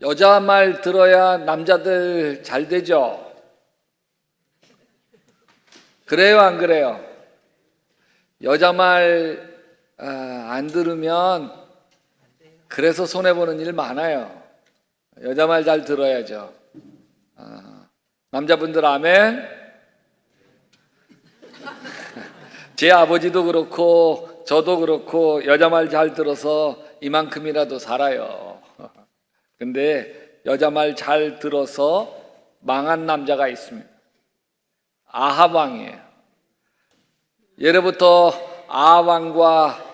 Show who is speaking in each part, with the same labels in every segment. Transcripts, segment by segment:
Speaker 1: 여자 말 들어야 남자들 잘 되죠? 그래요, 안 그래요? 여자 말 안 들으면 그래서 손해보는 일 많아요. 여자 말 잘 들어야죠. 남자분들 아멘? 제 아버지도 그렇고 저도 그렇고 여자 말 잘 들어서 이만큼이라도 살아요. 근데 여자 말 잘 들어서 망한 남자가 있습니다. 아합 왕이에요. 예로부터 아합 왕과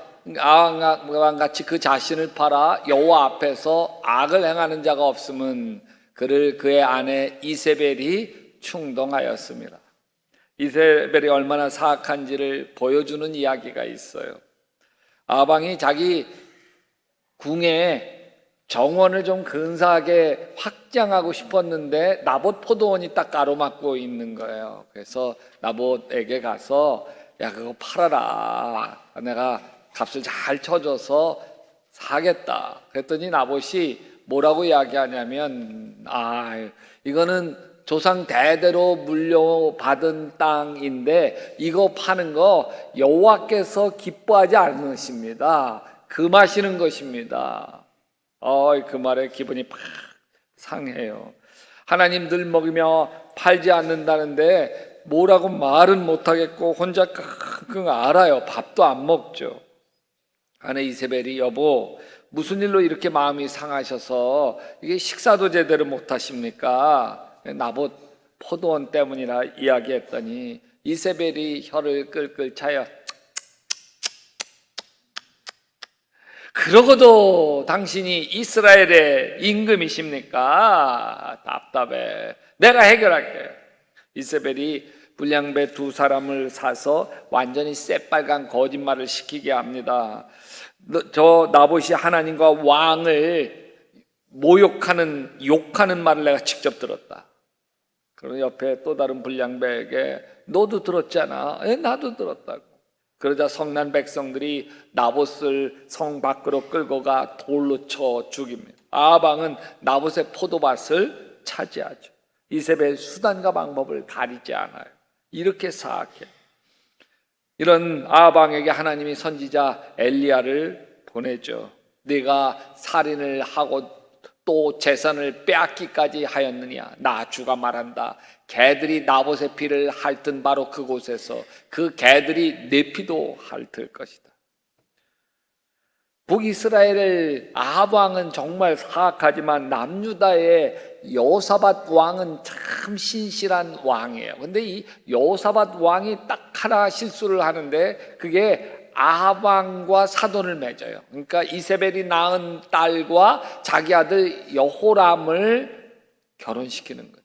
Speaker 1: 같이 그 자신을 팔아 여호와 앞에서 악을 행하는 자가 없음은 그를 그의 아내 이세벨이 충동하였습니다. 이세벨이 얼마나 사악한지를 보여주는 이야기가 있어요. 아합 왕이 자기 궁에 정원을 좀 근사하게 확장하고 싶었는데 나봇 포도원이 딱 가로막고 있는 거예요. 그래서 나봇에게 가서 야, 그거 팔아라. 내가 값을 잘 쳐줘서 사겠다. 그랬더니 나봇이 뭐라고 이야기하냐면 이거는 조상 대대로 물려받은 땅인데 이거 파는 거 여호와께서 기뻐하지 않으십니다. 금하시는 것입니다. 그 말에 기분이 팍 상해요. 하나님 늘 먹이며 팔지 않는다는데 뭐라고 말은 못하겠고 혼자 끙끙 앓아요. 밥도 안 먹죠. 아내 이세벨이 여보 무슨 일로 이렇게 마음이 상하셔서 이게 식사도 제대로 못하십니까? 나봇 포도원 때문이라 이야기했더니 이세벨이 혀를 끌끌 차여 그러고도 당신이 이스라엘의 임금이십니까? 답답해. 내가 해결할게. 이세벨이 불량배 두 사람을 사서 완전히 새빨간 거짓말을 시키게 합니다. 저 나봇이 하나님과 왕을 모욕하는 욕하는 말을 내가 직접 들었다. 그러면 옆에 또 다른 불량배에게 너도 들었잖아. 나도 들었다고. 그러자 성난 백성들이 나봇을 성 밖으로 끌고 가 돌로 쳐 죽입니다. 아합 왕은 나봇의 포도밭을 차지하죠. 이세벨 수단과 방법을 가리지 않아요. 이렇게 사악해. 이런 아합 왕에게 하나님이 선지자 엘리야를 보내죠. 네가 살인을 하고 또 재산을 빼앗기까지 하였느냐? 나 주가 말한다. 개들이 나봇의 피를 핥은 바로 그곳에서 그 개들이 내 피도 핥을 것이다. 북이스라엘의 아합 왕은 정말 사악하지만 남유다의 여호사밧 왕은 참 신실한 왕이에요. 근데 이 여호사밧 왕이 딱 하나 실수를 하는데 그게 아합 왕과 사돈을 맺어요. 그러니까 이세벨이 낳은 딸과 자기 아들 여호람을 결혼시키는 거죠.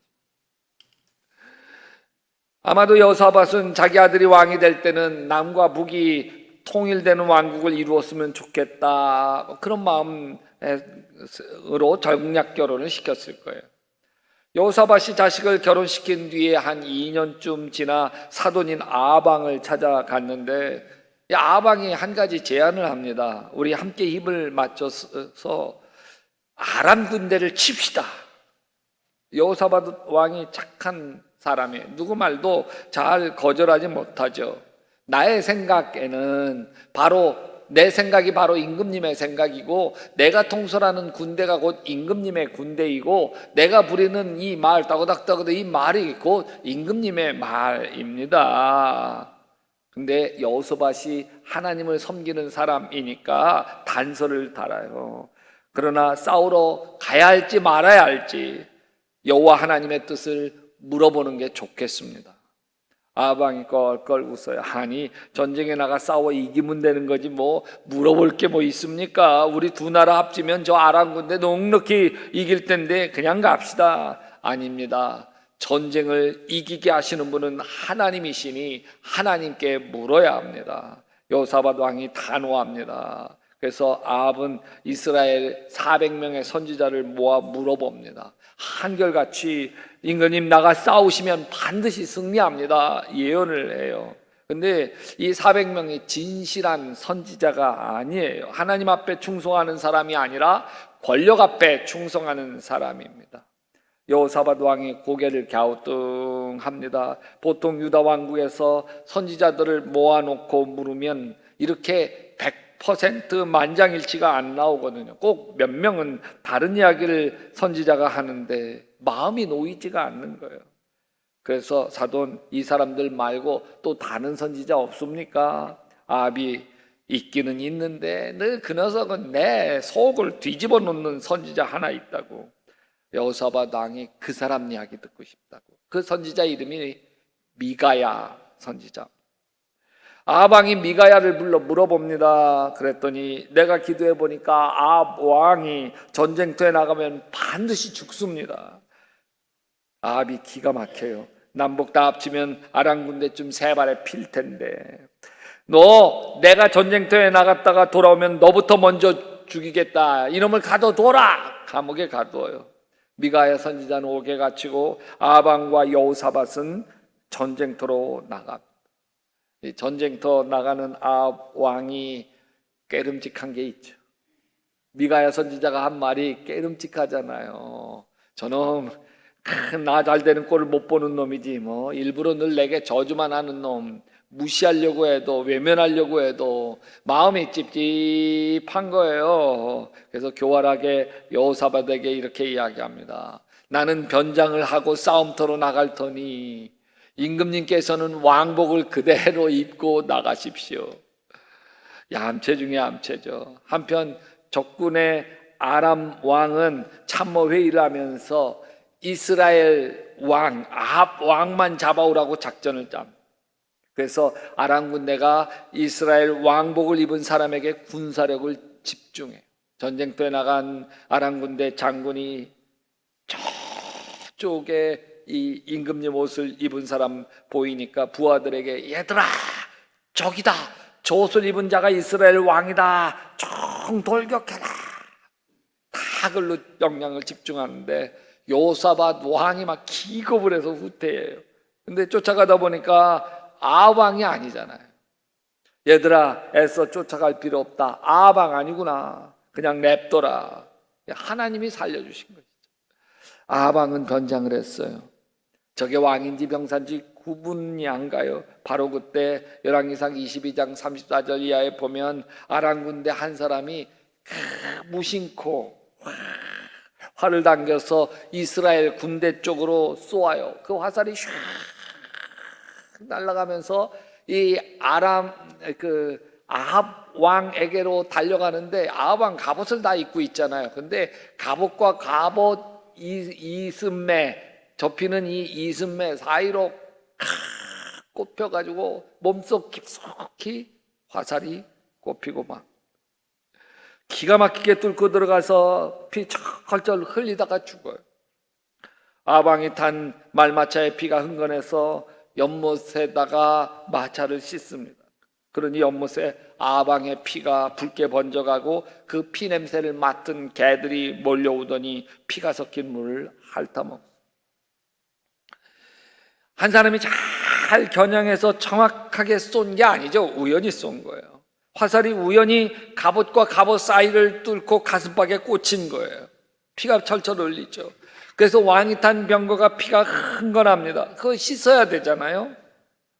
Speaker 1: 아마도 여호사밧은 자기 아들이 왕이 될 때는 남과 북이 통일되는 왕국을 이루었으면 좋겠다 그런 마음으로 절약 결혼을 시켰을 거예요. 여호사밧이 자식을 결혼시킨 뒤에 한 2년쯤 지나 사돈인 아합 왕을 찾아갔는데 아합 왕이 한 가지 제안을 합니다. 우리 함께 힘을 맞춰서 아람 군대를 칩시다. 여호사밧 왕이 착한 사람이에요. 누구 말도 잘 거절하지 못하죠. 나의 생각에는 내 생각이 바로 임금님의 생각이고 내가 통솔하는 군대가 곧 임금님의 군대이고 내가 부리는 이 말 따고닥따고닥 이 말이 곧 임금님의 말입니다. 근데 여호사밧이 하나님을 섬기는 사람이니까 단서를 달아요. 그러나 싸우러 가야 할지 말아야 할지 여호와 하나님의 뜻을 물어보는 게 좋겠습니다. 아합 왕이 껄껄 웃어요. 아니 전쟁에 나가 싸워 이기면 되는 거지 뭐 물어볼 게 뭐 있습니까? 우리 두 나라 합치면 저 아람 군대 넉넉히 이길 텐데 그냥 갑시다. 아닙니다. 전쟁을 이기게 하시는 분은 하나님이시니 하나님께 물어야 합니다. 여호사밧 왕이 단호합니다. 그래서 아합은 이스라엘 400명의 선지자를 모아 물어봅니다. 한결같이 임금님 나가 싸우시면 반드시 승리합니다 예언을 해요. 근데 이 400명이 진실한 선지자가 아니에요. 하나님 앞에 충성하는 사람이 아니라 권력 앞에 충성하는 사람입니다. 여호사밧 왕이 고개를 갸우뚱합니다. 보통 유다 왕국에서 선지자들을 모아놓고 물으면 이렇게 100% 만장일치가 안 나오거든요. 꼭 몇 명은 다른 이야기를 선지자가 하는데 마음이 놓이지가 않는 거예요. 그래서 사돈, 이 사람들 말고 또 다른 선지자 없습니까? 아합이 있기는 있는데 늘 그 녀석은 내 속을 뒤집어 놓는 선지자 하나 있다고. 여호사밧 왕이 그 사람 이야기 듣고 싶다고. 그 선지자 이름이 미가야 선지자. 아합 왕이 미가야를 불러 물어봅니다. 그랬더니 내가 기도해 보니까 아합 왕이 전쟁터에 나가면 반드시 죽습니다. 아합이 기가 막혀요. 남북 다 합치면 아람 군대쯤 세 발에 필 텐데 너 내가 전쟁터에 나갔다가 돌아오면 너부터 먼저 죽이겠다. 이놈을 가둬둬라. 감옥에 가두어요. 미가야 선지자는 옥에 갇히고 아합 왕과 여호사밧은 전쟁터로 나갑니다. 이 전쟁터 나가는 아합 왕이 깨름직한 게 있죠. 미가야 선지자가 한 말이 깨름직하잖아요. 저놈 나 잘 되는 꼴을 못 보는 놈이지 뭐 일부러 늘 내게 저주만 하는 놈. 무시하려고 해도 외면하려고 해도 마음이 찝찝한 거예요. 그래서 교활하게 여호사밧에게 이렇게 이야기합니다. 나는 변장을 하고 싸움터로 나갈 터니 임금님께서는 왕복을 그대로 입고 나가십시오. 얌체 중에 얌체죠. 한편 적군의 아람 왕은 참모 회의를 하면서 이스라엘 왕 아합 왕만 잡아오라고 작전을 짭니다. 그래서 아람 군대가 이스라엘 왕복을 입은 사람에게 군사력을 집중해. 전쟁터에 나간 아람 군대 장군이 저쪽에 이 임금님 옷을 입은 사람 보이니까 부하들에게 얘들아 저기다 저 옷을 입은 자가 이스라엘 왕이다 총 돌격해라. 다 그걸로 역량을 집중하는데 여호사밧 왕이 막 기겁을 해서 후퇴해요. 근데 쫓아가다 보니까 아합 왕이 아니잖아요. 얘들아 애써 쫓아갈 필요 없다. 아합 왕 아니구나. 그냥 냅둬라. 하나님이 살려주신 거죠. 아합 왕은 변장을 했어요. 저게 왕인지 병사인지 구분이 안 가요. 바로 그때 열왕기상 22장 34절 이하에 보면 아람 군대 한 사람이 무심코 활을 당겨서 이스라엘 군대 쪽으로 쏘아요. 그 화살이 슉 날아가면서 이 아합 왕에게로 달려가는데 아합 왕 갑옷을 다 입고 있잖아요. 근데 갑옷과 갑옷 이슴매 접히는 이 이슴매 사이로 꼽혀가지고 몸속 깊숙이 화살이 꼽히고 막 기가 막히게 뚫고 들어가서 피 철철 흘리다가 죽어요. 아합 왕이 탄 말마차의 피가 흥건해서 연못에다가 마차를 씻습니다. 그러니 연못에 아합 왕의 피가 붉게 번져가고 그 피 냄새를 맡은 개들이 몰려오더니 피가 섞인 물을 핥아먹어. 한 사람이 잘 겨냥해서 정확하게 쏜 게 아니죠. 우연히 쏜 거예요. 화살이 우연히 갑옷과 갑옷 사이를 뚫고 가슴팍에 꽂힌 거예요. 피가 철철 흘리죠. 그래서 왕이 탄 병거가 피가 흥건합니다. 그거 씻어야 되잖아요.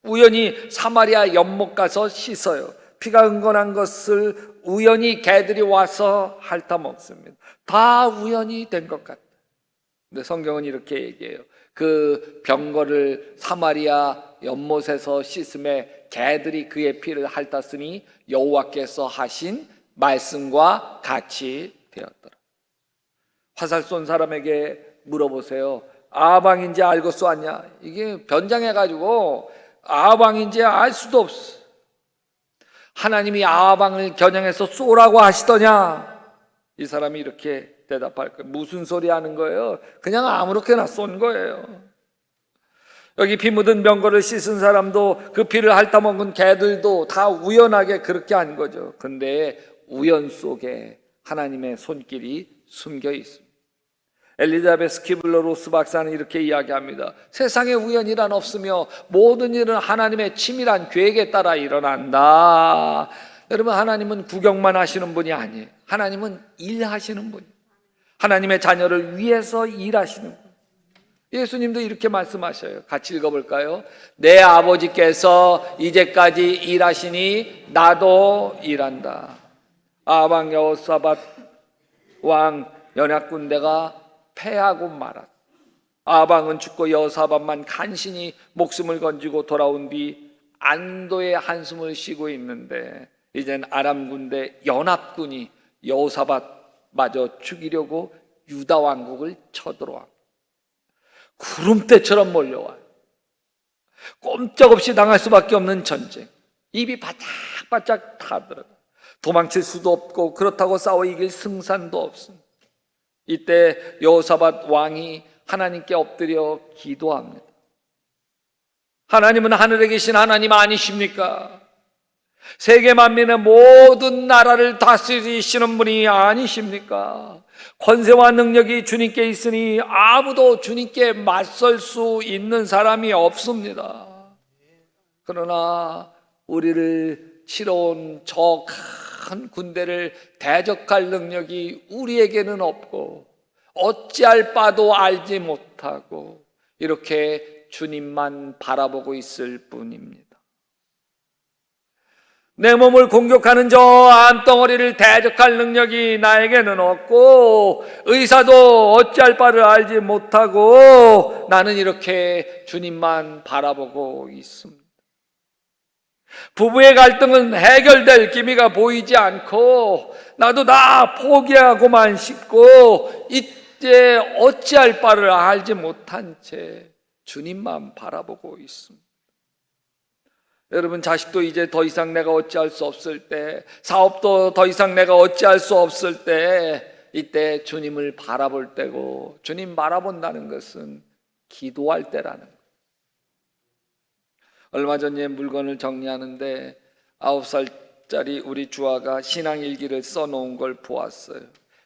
Speaker 1: 우연히 사마리아 연못 가서 씻어요. 피가 흥건한 것을 우연히 개들이 와서 핥아 먹습니다. 다 우연히 된 것 같아요. 근데 성경은 이렇게 얘기해요. 그 병거를 사마리아 연못에서 씻음에 개들이 그의 피를 핥았으니 여호와께서 하신 말씀과 같이 되었더라. 화살 쏜 사람에게 물어보세요. 아합 왕인지 알고 쏘았냐? 이게 변장해가지고 아합 왕인지 알 수도 없어. 하나님이 아합 왕을 겨냥해서 쏘라고 하시더냐? 이 사람이 이렇게 대답할 거예요. 무슨 소리 하는 거예요? 그냥 아무렇게나 쏜 거예요. 여기 피 묻은 병거를 씻은 사람도 그 피를 핥아먹은 개들도 다 우연하게 그렇게 한 거죠. 근데 우연 속에 하나님의 손길이 숨겨 있습니다. 엘리자베스 키블러-로스 박사는 이렇게 이야기합니다. 세상에 우연이란 없으며 모든 일은 하나님의 치밀한 계획에 따라 일어난다. 여러분, 하나님은 구경만 하시는 분이 아니에요. 하나님은 일하시는 분이에요. 하나님의 자녀를 위해서 일하시는 분. 예수님도 이렇게 말씀하셔요. 같이 읽어볼까요? 내 아버지께서 이제까지 일하시니 나도 일한다. 아방 여호사밧 왕 연합군대가 패하고 말았다. 아방은 죽고 여호사밧만 간신히 목숨을 건지고 돌아온 뒤 안도의 한숨을 쉬고 있는데, 이젠 아람 군대 연합군이 여호사밧마저 죽이려고 유다 왕국을 쳐들어와 구름대처럼 몰려와요. 꼼짝없이 당할 수밖에 없는 전쟁. 입이 바짝바짝 타들어가. 도망칠 수도 없고 그렇다고 싸워 이길 승산도 없습니다. 이때 여호사밧 왕이 하나님께 엎드려 기도합니다. 하나님은 하늘에 계신 하나님 아니십니까? 세계 만민의 모든 나라를 다스리시는 분이 아니십니까? 권세와 능력이 주님께 있으니 아무도 주님께 맞설 수 있는 사람이 없습니다. 그러나 우리를 치러 온 저 큰 군대를 대적할 능력이 우리에게는 없고 어찌할 바도 알지 못하고 이렇게 주님만 바라보고 있을 뿐입니다. 내 몸을 공격하는 저 암덩어리를 대적할 능력이 나에게는 없고 의사도 어찌할 바를 알지 못하고 나는 이렇게 주님만 바라보고 있습니다. 부부의 갈등은 해결될 기미가 보이지 않고 나도 다 포기하고만 싶고 이제 어찌할 바를 알지 못한 채 주님만 바라보고 있습니다. 여러분, 자식도 이제 더 이상 내가 어찌할 수 없을 때, 사업도 더 이상 내가 어찌할 수 없을 때, 이때 주님을 바라볼 때고, 주님 바라본다는 것은 기도할 때라는 거예요. 얼마 전에 물건을 정리하는데 9살짜리 우리 주아가 신앙일기를 써놓은 걸 보았어요.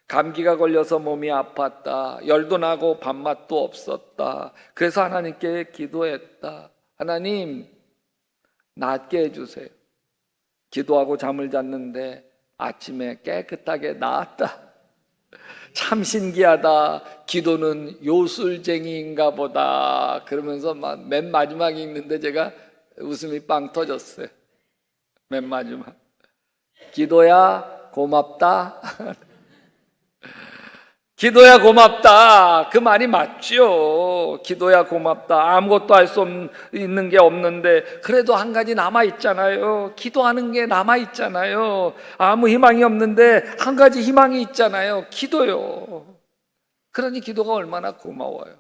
Speaker 1: 감기가 걸려서 몸이 아팠다. 열도 나고 밥맛도 없었다. 그래서 하나님께 기도했다. 하나님, 낫게 해주세요. 기도하고 잠을 잤는데 아침에 깨끗하게 나았다. 참 신기하다. 기도는 요술쟁이인가 보다. 그러면서 맨 마지막에 읽는데 제가 웃음이 빵 터졌어요. 맨 마지막. 기도야 고맙다. 기도야 고맙다. 그 말이 맞죠. 기도야 고맙다. 아무것도 할 수 있는 게 없는데 그래도 한 가지 남아있잖아요. 기도하는 게 남아있잖아요. 아무 희망이 없는데 한 가지 희망이 있잖아요. 기도요. 그러니 기도가 얼마나 고마워요.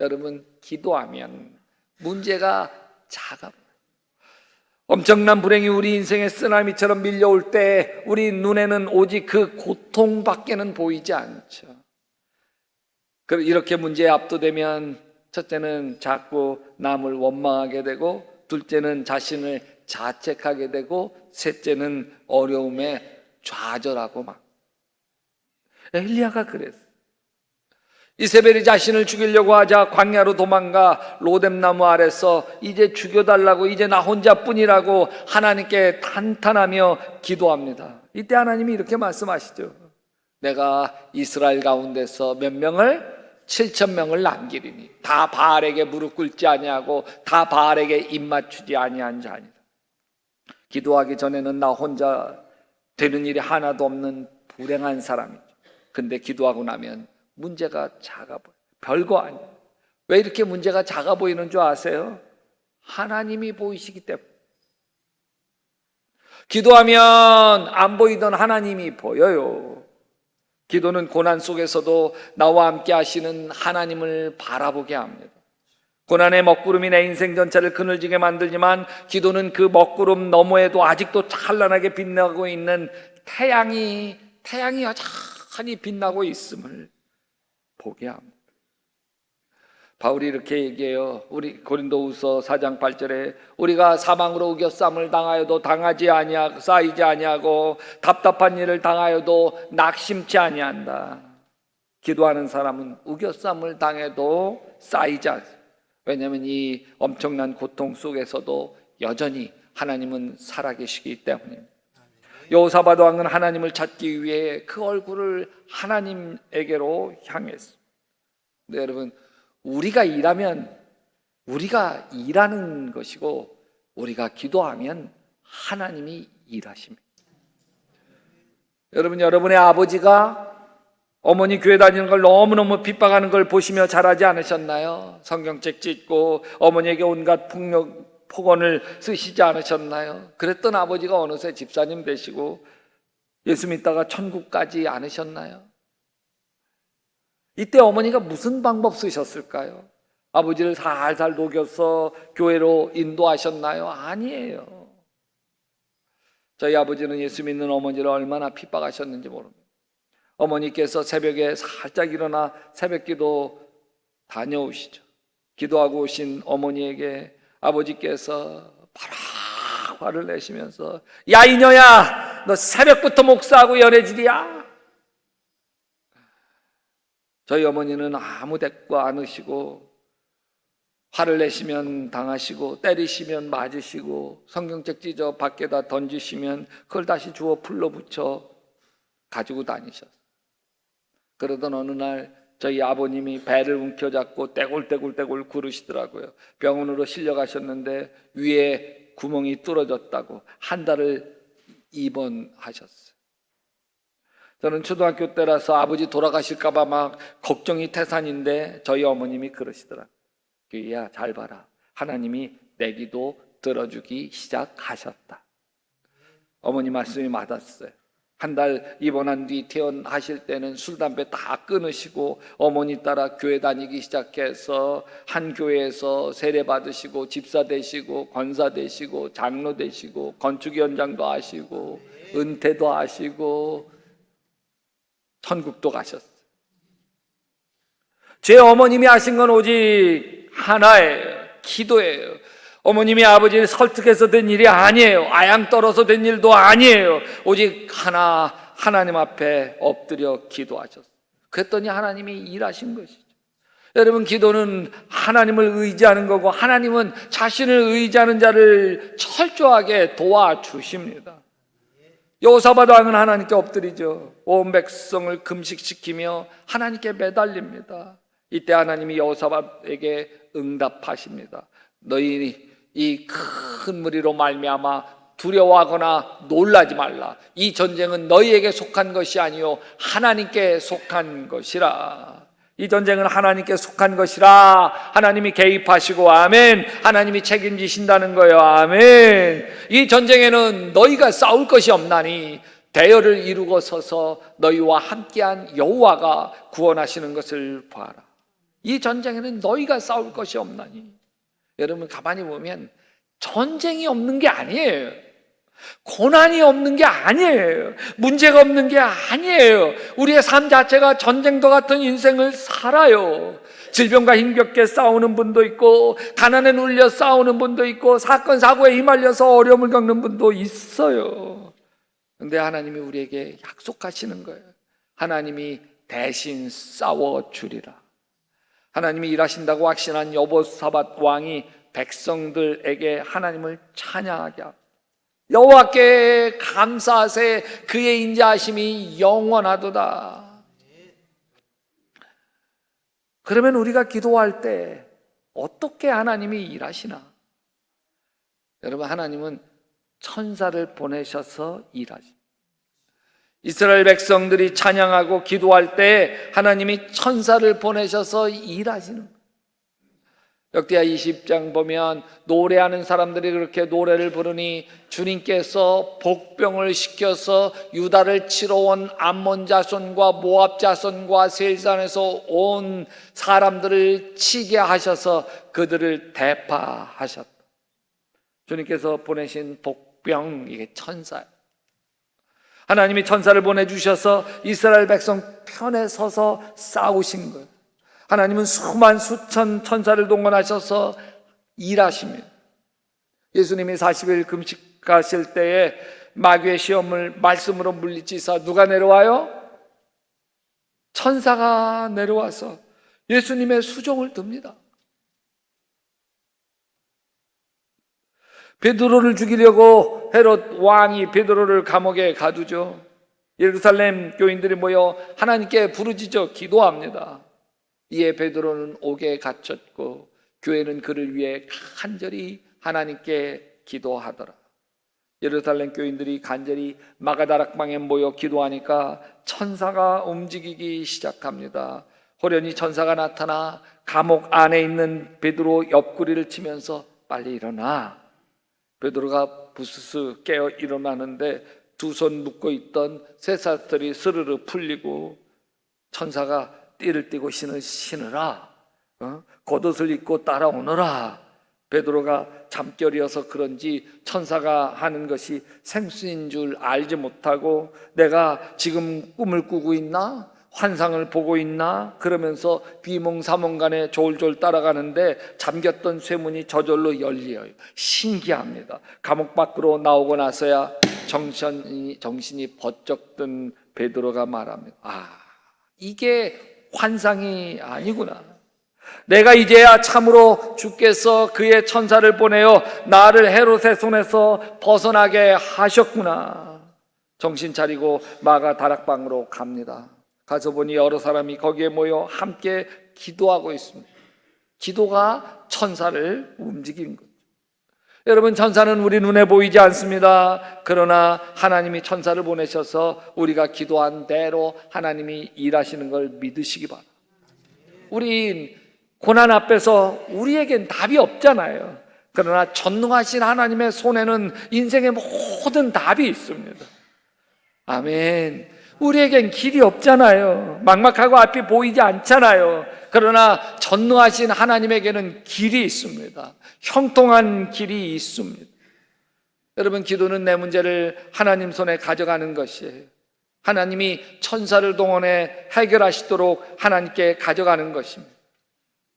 Speaker 1: 여러분, 기도하면 문제가 작아. 엄청난 불행이 우리 인생의 쓰나미처럼 밀려올 때 우리 눈에는 오직 그 고통밖에는 보이지 않죠. 이렇게 문제에 압도되면 첫째는 자꾸 남을 원망하게 되고, 둘째는 자신을 자책하게 되고, 셋째는 어려움에 좌절하고 막. 엘리야가 그랬어요. 이세벨이 자신을 죽이려고 하자 광야로 도망가 로뎀나무 아래서 이제 죽여달라고, 이제 나 혼자뿐이라고 하나님께 탄탄하며 기도합니다. 이때 하나님이 이렇게 말씀하시죠. 내가 이스라엘 가운데서 몇 명을? 7,000명을 남기리니 다 바알에게 무릎 꿇지 아니하고 다 바알에게 입 맞추지 아니한 자니라. 기도하기 전에는 나 혼자 되는 일이 하나도 없는 불행한 사람이죠. 근데 기도하고 나면 문제가 작아 보여. 별거 아니에요. 왜 이렇게 문제가 작아 보이는 줄 아세요? 하나님이 보이시기 때문에. 기도하면 안 보이던 하나님이 보여요. 기도는 고난 속에서도 나와 함께 하시는 하나님을 바라보게 합니다. 고난의 먹구름이 내 인생 전체를 그늘지게 만들지만 기도는 그 먹구름 너머에도 아직도 찬란하게 빛나고 있는 태양이 여전히 빛나고 있음을 보게 합니다. 바울이 이렇게 얘기해요. 우리 고린도후서 4장 8절에 우리가 사망으로 우겨쌈을 당하여도 쌓이지 아니하고 답답한 일을 당하여도 낙심치 아니한다. 기도하는 사람은 우겨쌈을 당해도 쌓이지 않습니다. 왜냐하면 이 엄청난 고통 속에서도 여전히 하나님은 살아계시기 때문입니다. 여호사밧 왕은 하나님을 찾기 위해 그 얼굴을 하나님에게로 향했습니다. 네, 여러분, 우리가 일하면 우리가 일하는 것이고 우리가 기도하면 하나님이 일하십니다. 여러분, 여러분의 아버지가 어머니 교회 다니는 걸 너무너무 핍박하는 걸 보시며 자라지 않으셨나요? 성경책 찢고 어머니에게 온갖 폭언을 쓰시지 않으셨나요? 그랬던 아버지가 어느새 집사님 되시고 예수 믿다가 천국 가지 않으셨나요? 이때 어머니가 무슨 방법 쓰셨을까요? 아버지를 살살 녹여서 교회로 인도하셨나요? 아니에요. 저희 아버지는 예수 믿는 어머니를 얼마나 핍박하셨는지 모릅니다. 어머니께서 새벽에 살짝 일어나 새벽기도 다녀오시죠. 기도하고 오신 어머니에게 아버지께서 바로 화를 내시면서 야 이녀야, 너 새벽부터 목사하고 연애질이야? 저희 어머니는 아무 대꾸 안 하시고 화를 내시면 당하시고 때리시면 맞으시고 성경책 찢어 밖에다 던지시면 그걸 다시 주워 풀러붙여 가지고 다니셨어요. 그러던 어느 날 저희 아버님이 배를 움켜잡고 떼굴떼굴 구르시더라고요. 병원으로 실려가셨는데 위에 구멍이 뚫어졌다고 한 달을 입원하셨어요. 저는 초등학교 때라서 아버지 돌아가실까 봐 막 걱정이 태산인데 저희 어머님이 그러시더라고요. 야, 잘 봐라. 하나님이 내 기도 들어주기 시작하셨다. 어머니 말씀이 맞았어요. 한 달 입원한 뒤 퇴원하실 때는 술, 담배 다 끊으시고 어머니 따라 교회 다니기 시작해서 한 교회에서 세례 받으시고 집사 되시고 권사 되시고 장로 되시고 건축위원장도 하시고 은퇴도 하시고 천국도 가셨어요. 제 어머님이 하신 건 오직 하나예요. 기도예요. 어머님이 아버지를 설득해서 된 일이 아니에요. 아양 떨어서 된 일도 아니에요. 오직 하나님 앞에 엎드려 기도하셨어요. 그랬더니 하나님이 일하신 것이죠. 여러분, 기도는 하나님을 의지하는 거고 하나님은 자신을 의지하는 자를 철저하게 도와주십니다. 여호사밧 왕은 하나님께 엎드리죠. 온 백성을 금식시키며 하나님께 매달립니다. 이때 하나님이 여호사밧에게 응답하십니다. 너희 이 큰 무리로 말미암아 두려워하거나 놀라지 말라. 이 전쟁은 너희에게 속한 것이 아니요 하나님께 속한 것이라. 이 전쟁은 하나님께 속한 것이라. 하나님이 개입하시고 아멘. 하나님이 책임지신다는 거예요. 아멘. 이 전쟁에는 너희가 싸울 것이 없나니 대열을 이루고 서서 너희와 함께한 여호와가 구원하시는 것을 봐라. 이 전쟁에는 너희가 싸울 것이 없나니. 여러분, 가만히 보면 전쟁이 없는 게 아니에요. 고난이 없는 게 아니에요. 문제가 없는 게 아니에요. 우리의 삶 자체가 전쟁도 같은 인생을 살아요. 질병과 힘겹게 싸우는 분도 있고 가난에 눌려 싸우는 분도 있고 사건 사고에 휘말려서 어려움을 겪는 분도 있어요. 그런데 하나님이 우리에게 약속하시는 거예요. 하나님이 대신 싸워주리라. 하나님이 일하신다고 확신한 여호사밧 왕이 백성들에게 하나님을 찬양하게 하고 여호와께 감사하세 그의 인자하심이 영원하도다. 그러면 우리가 기도할 때 어떻게 하나님이 일하시나? 여러분, 하나님은 천사를 보내셔서 일하십니다. 이스라엘 백성들이 찬양하고 기도할 때 하나님이 천사를 보내셔서 일하시는 거예요. 역대하 20장 보면 노래하는 사람들이 그렇게 노래를 부르니 주님께서 복병을 시켜서 유다를 치러 온 암몬 자손과 모압 자손과 세일산에서 온 사람들을 치게 하셔서 그들을 대파하셨다. 주님께서 보내신 복병, 이게 천사예요. 하나님이 천사를 보내주셔서 이스라엘 백성 편에 서서 싸우신 거예요. 하나님은 수만 수천 천사를 동원하셔서 일하십니다. 예수님이 40일 금식하실 때에 마귀의 시험을 말씀으로 물리치사 누가 내려와요? 천사가 내려와서 예수님의 수종을 듭니다. 베드로를 죽이려고 헤롯 왕이 베드로를 감옥에 가두죠. 예루살렘 교인들이 모여 하나님께 부르짖어 기도합니다. 이에 베드로는 옥에 갇혔고 교회는 그를 위해 간절히 하나님께 기도하더라. 예루살렘 교인들이 간절히 마가다락방에 모여 기도하니까 천사가 움직이기 시작합니다. 호련히 천사가 나타나 감옥 안에 있는 베드로 옆구리를 치면서 빨리 일어나. 베드로가 부스스 깨어 일어나는데 두 손 묶고 있던 쇠사슬이 스르르 풀리고 천사가 띠를 띠고 신으라. 겉옷을 입고 따라오너라. 베드로가 잠결이어서 그런지 천사가 하는 것이 생수인 줄 알지 못하고 내가 지금 꿈을 꾸고 있나? 환상을 보고 있나? 그러면서 비몽사몽간에 졸졸 따라가는데 잠겼던 쇠문이 저절로 열려요. 신기합니다. 감옥 밖으로 나오고 나서야 정신이 번쩍 든 베드로가 말합니다. 이게 환상이 아니구나. 내가 이제야 참으로 주께서 그의 천사를 보내어 나를 헤롯의 손에서 벗어나게 하셨구나. 정신 차리고 마가 다락방으로 갑니다. 가서 보니 여러 사람이 거기에 모여 함께 기도하고 있습니다. 기도가 천사를 움직인 거죠. 여러분, 천사는 우리 눈에 보이지 않습니다. 그러나 하나님이 천사를 보내셔서 우리가 기도한 대로 하나님이 일하시는 걸 믿으시기 바랍니다. 우린 고난 앞에서 우리에겐 답이 없잖아요. 그러나 전능하신 하나님의 손에는 인생의 모든 답이 있습니다. 아멘. 우리에겐 길이 없잖아요. 막막하고 앞이 보이지 않잖아요. 그러나 전능하신 하나님에게는 길이 있습니다. 형통한 길이 있습니다. 여러분, 기도는 내 문제를 하나님 손에 가져가는 것이에요. 하나님이 천사를 동원해 해결하시도록 하나님께 가져가는 것입니다.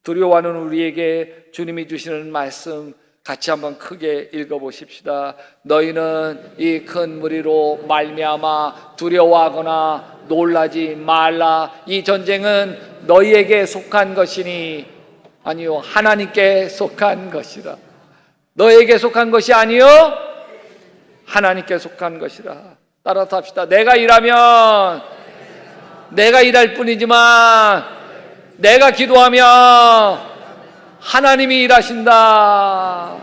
Speaker 1: 두려워하는 우리에게 주님이 주시는 말씀 같이 한번 크게 읽어보십시다. 너희는 이 큰 무리로 말미암아 두려워하거나 놀라지 말라. 이 전쟁은 너희에게 속한 것이니 아니요 하나님께 속한 것이라. 너희에게 속한 것이 아니요 하나님께 속한 것이라. 따라서 합시다. 내가 일하면 내가 일할 뿐이지만 내가 기도하면 하나님이 일하신다.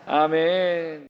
Speaker 1: 아멘.